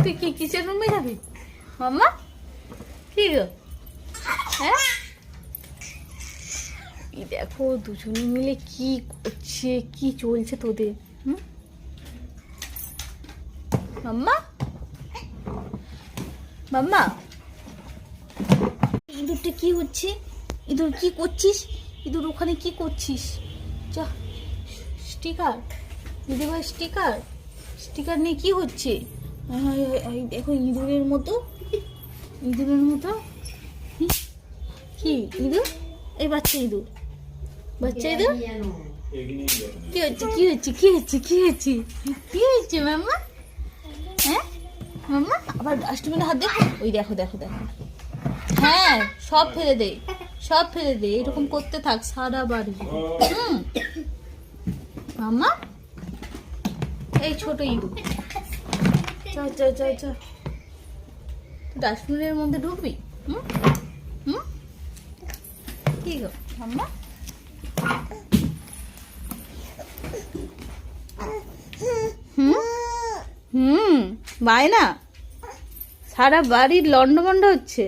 তুই কি কিচেন রুমে যাবি মাম্মা? কি গো? হ্যাঁ, এই দেখো দুজনে মিলে কি করছে, কি চলছে তোদের। মাম্মা, মাম্মা, ইঁদুরটা কি হচ্ছে? ইঁদুর কি করছিস? ইঁদুর ওখানে কি করছিস? যা, স্টিকার দিদি ভাই, স্টিকার স্টিকার নিয়ে কি হচ্ছে? দেখো ইঁদুরের মতো, ইঁদুরের মতো। কি ইঁদুর? এই বাচ্চা ইঁদুর, বাচ্চা ইঁদুর। কি হচ্ছে, কি হচ্ছে, কি হচ্ছে, কি হচ্ছে, কি হচ্ছে মাম্মা? হ্যাঁ মাম্মা, আবার ডাস্টবিনে হাত দেখো। ওই দেখো দেখো দেখো, হ্যাঁ সব ফেলে দে, সব ফেলে দে, এরকম করতে থাক সারা বাড়ি। মাম্মা, এই ছোট ইঁদুর, চল চল চল চল, ডাস্টবিনের মধ্যে ঢুকবি? কি গো মাম্মা? বায়না, সারা বাড়ির লন্ডভন্ড হচ্ছে।